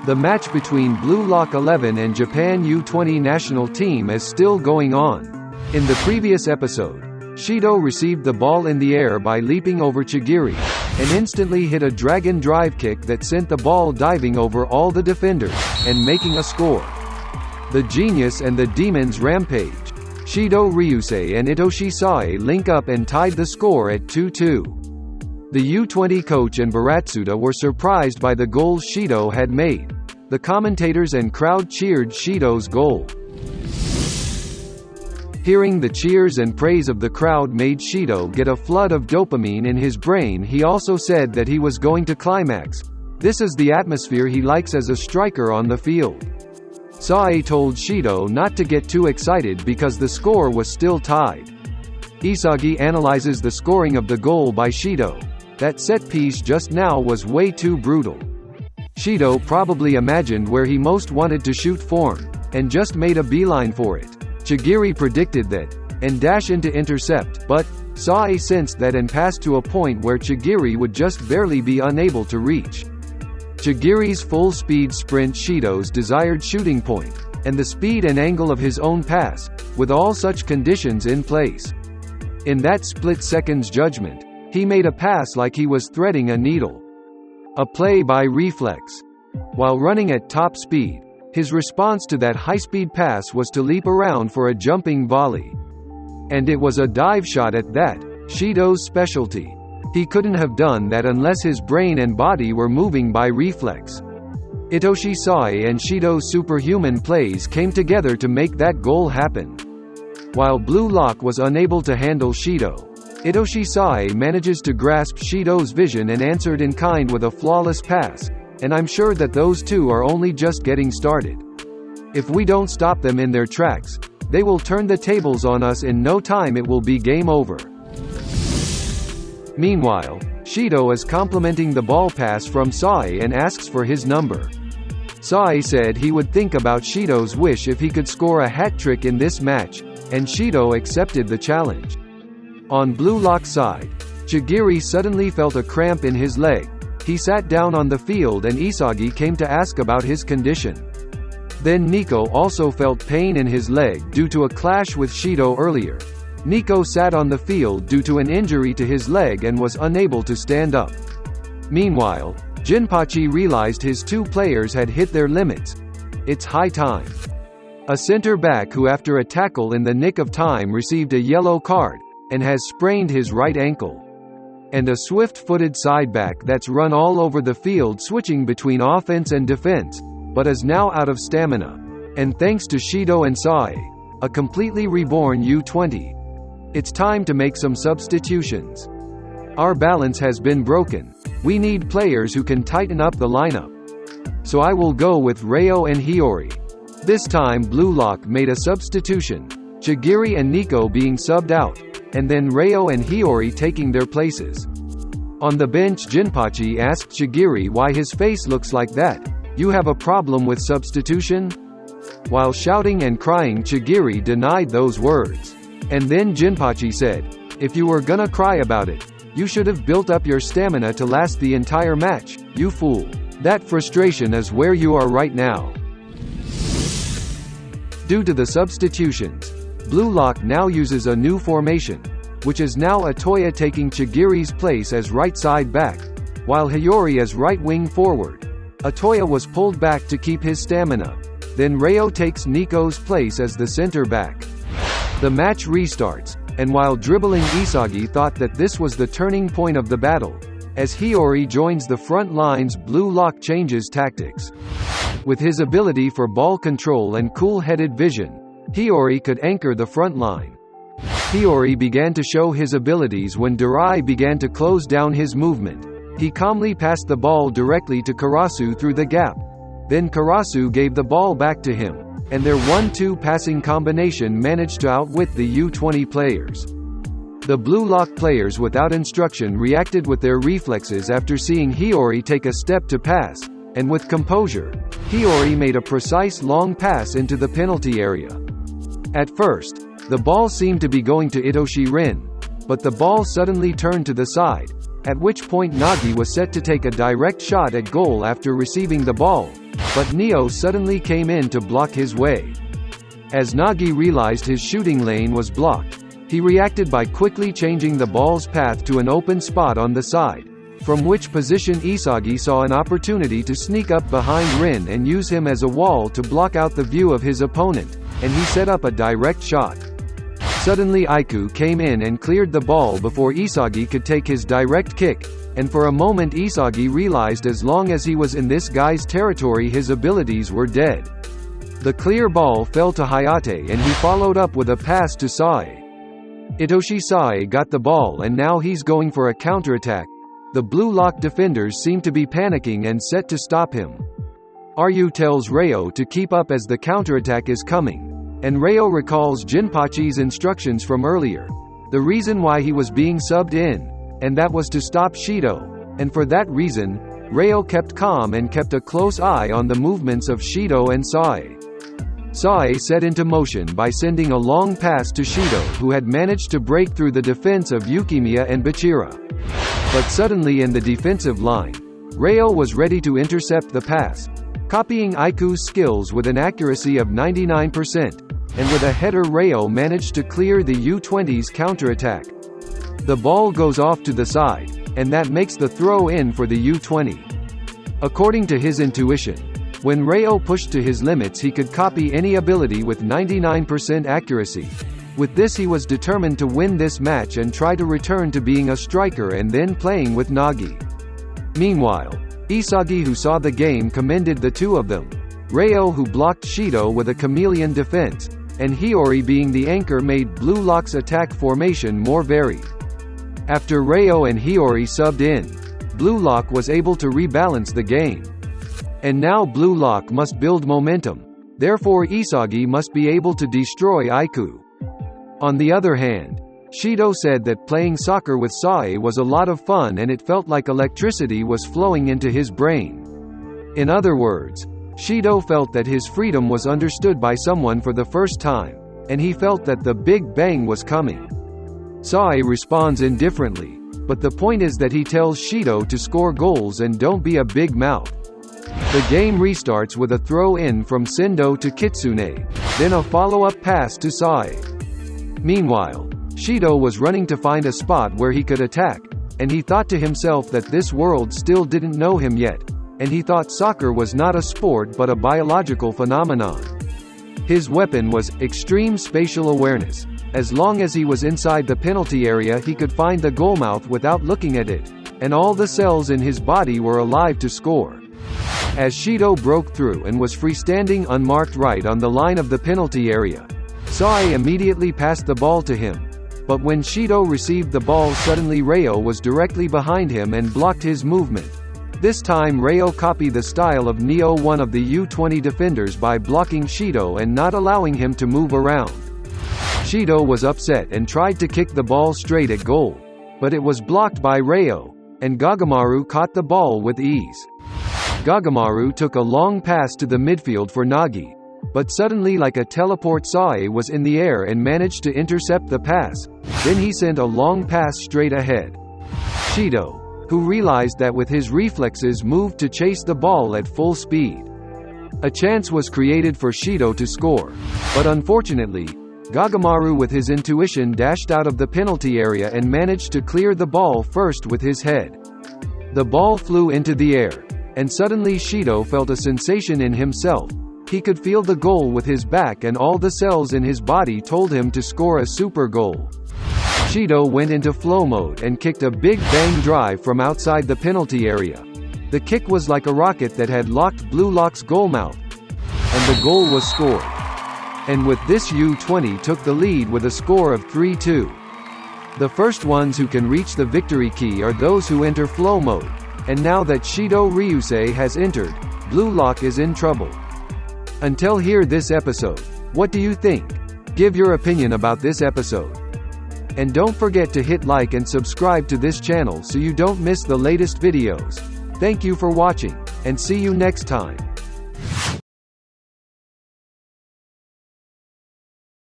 The match between Blue Lock 11 and Japan U20 national team is still going on. In the previous episode, Shido received the ball in the air by leaping over Chigiri, and instantly hit a dragon drive kick that sent the ball diving over all the defenders, and making a score. The Genius and the Demons rampage. Shido Ryusei and Itoshi Sae link up and tied the score at 2-2. The U20 coach and Baratsuda were surprised by the goals Shido had made. The commentators and crowd cheered Shido's goal. Hearing the cheers and praise of the crowd made Shido get a flood of dopamine in his brain. He also said that he was going to climax. This is the atmosphere he likes as a striker on the field. Sae told Shido not to get too excited because the score was still tied. Isagi analyzes the scoring of the goal by Shido. That set piece just now was way too brutal. Shido probably imagined where he most wanted to shoot form, and just made a beeline for it. Chigiri predicted that, and dash into intercept, but Sae sensed that and passed to a point where Chigiri would just barely be unable to reach. Chigiri's full-speed sprint Shido's desired shooting point, and the speed and angle of his own pass, with all such conditions in place. In that split-second's judgment, he made a pass like he was threading a needle. A play by reflex. While running at top speed, his response to that high-speed pass was to leap around for a jumping volley. And it was a dive shot at that, Shido's specialty. He couldn't have done that unless his brain and body were moving by reflex. Itoshi Sae and Shido's superhuman plays came together to make that goal happen. While Blue Lock was unable to handle Shido, Itoshi Sae manages to grasp Shido's vision and answered in kind with a flawless pass, and I'm sure that those two are only just getting started. If we don't stop them in their tracks, they will turn the tables on us in no time. It will be game over. Meanwhile, Shido is complimenting the ball pass from Sae and asks for his number. Sae said he would think about Shido's wish if he could score a hat trick in this match, and Shido accepted the challenge. On Blue Lock's side, Chigiri suddenly felt a cramp in his leg. He sat down on the field and Isagi came to ask about his condition. Then Nico also felt pain in his leg due to a clash with Shido earlier. Nico sat on the field due to an injury to his leg and was unable to stand up. Meanwhile, Jinpachi realized his two players had hit their limits. It's high time. A center-back who after a tackle in the nick of time received a yellow card, and has sprained his right ankle. And a swift-footed side-back that's run all over the field switching between offense and defense, but is now out of stamina. And thanks to Shido and Sae, a completely reborn U20. It's time to make some substitutions. Our balance has been broken. We need players who can tighten up the lineup. So I will go with Ryo and Hiyori. This time Blue Lock made a substitution, Chigiri and Nico being subbed out, and then Ryo and Hiyori taking their places. On the bench Jinpachi asked Chigiri why his face looks like that. You have a problem with substitution? While shouting and crying Chigiri denied those words. And then Jinpachi said, if you were gonna cry about it, you should have built up your stamina to last the entire match, you fool. That frustration is where you are right now. Due to the substitutions, Blue Lock now uses a new formation, which is now Atoya taking Chigiri's place as right side back, while Hiyori as right wing forward. Atoya was pulled back to keep his stamina. Then Ryo takes Nico's place as the center back. The match restarts, and while dribbling Isagi thought that this was the turning point of the battle. As Hiyori joins the front lines, Blue Lock changes tactics. With his ability for ball control and cool-headed vision, Hiyori could anchor the front line. Hiyori began to show his abilities when Durai began to close down his movement. He calmly passed the ball directly to Karasu through the gap. Then Karasu gave the ball back to him, and their 1-2 passing combination managed to outwit the U20 players. The Blue Lock players without instruction reacted with their reflexes after seeing Hiyori take a step to pass, and with composure, Hiyori made a precise long pass into the penalty area. At first, the ball seemed to be going to Itoshi Rin, but the ball suddenly turned to the side, at which point Nagi was set to take a direct shot at goal after receiving the ball, but Neo suddenly came in to block his way. As Nagi realized his shooting lane was blocked, he reacted by quickly changing the ball's path to an open spot on the side, from which position Isagi saw an opportunity to sneak up behind Rin and use him as a wall to block out the view of his opponent, and he set up a direct shot. Suddenly Aiku came in and cleared the ball before Isagi could take his direct kick, and for a moment Isagi realized as long as he was in this guy's territory his abilities were dead. The clear ball fell to Hayate and he followed up with a pass to Sae. Itoshi Sae got the ball and now he's going for a counterattack. The Blue Lock defenders seem to be panicking and set to stop him. Ryu tells Reo to keep up as the counterattack is coming, and Reo recalls Jinpachi's instructions from earlier, the reason why he was being subbed in, and that was to stop Shido, and for that reason, Reo kept calm and kept a close eye on the movements of Shido and Sae. Sae set into motion by sending a long pass to Shido, who had managed to break through the defense of Yukimiya and Bachira. But suddenly in the defensive line, Reo was ready to intercept the pass, copying Aiku's skills with an accuracy of 99%, and with a header Reo managed to clear the U-20's counterattack. The ball goes off to the side, and that makes the throw-in for the U-20. According to his intuition, when Reo pushed to his limits he could copy any ability with 99% accuracy. With this he was determined to win this match and try to return to being a striker and then playing with Nagi. Meanwhile, Isagi, who saw the game, commended the two of them. Reo, who blocked Shido with a chameleon defense, and Hiyori being the anchor, made Blue Lock's attack formation more varied. After Reo and Hiyori subbed in, Blue Lock was able to rebalance the game. And now Blue Lock must build momentum, therefore Isagi must be able to destroy Aiku. On the other hand, Shido said that playing soccer with Sae was a lot of fun and it felt like electricity was flowing into his brain. In other words, Shido felt that his freedom was understood by someone for the first time, and he felt that the Big Bang was coming. Sae responds indifferently, but the point is that he tells Shido to score goals and don't be a big mouth. The game restarts with a throw-in from Sendo to Kitsune, then a follow-up pass to Sae. Meanwhile, Shido was running to find a spot where he could attack, and he thought to himself that this world still didn't know him yet, and he thought soccer was not a sport but a biological phenomenon. His weapon was extreme spatial awareness. As long as he was inside the penalty area he could find the goalmouth without looking at it, and all the cells in his body were alive to score. As Shido broke through and was freestanding unmarked right on the line of the penalty area, Sae immediately passed the ball to him. But when Shido received the ball suddenly Reo was directly behind him and blocked his movement. This time Reo copied the style of Neo, one of the U-20 defenders, by blocking Shido and not allowing him to move around. Shido was upset and tried to kick the ball straight at goal, but it was blocked by Reo, and Gagamaru caught the ball with ease. Gagamaru took a long pass to the midfield for Nagi, but suddenly like a teleport Sae was in the air and managed to intercept the pass, then he sent a long pass straight ahead. Shido, who realized that with his reflexes, moved to chase the ball at full speed. A chance was created for Shido to score, but unfortunately, Gagamaru with his intuition dashed out of the penalty area and managed to clear the ball first with his head. The ball flew into the air, and suddenly Shido felt a sensation in himself. He could feel the goal with his back and all the cells in his body told him to score a super goal. Shido went into flow mode and kicked a big bang drive from outside the penalty area. The kick was like a rocket that had locked Blue Lock's goalmouth, and the goal was scored. And with this U-20 took the lead with a score of 3-2. The first ones who can reach the victory key are those who enter flow mode, and now that Shido Ryusei has entered, Blue Lock is in trouble. Until here this episode, what do you think? Give your opinion about this episode. And don't forget to hit like and subscribe to this channel so you don't miss the latest videos. Thank you for watching, and see you next time.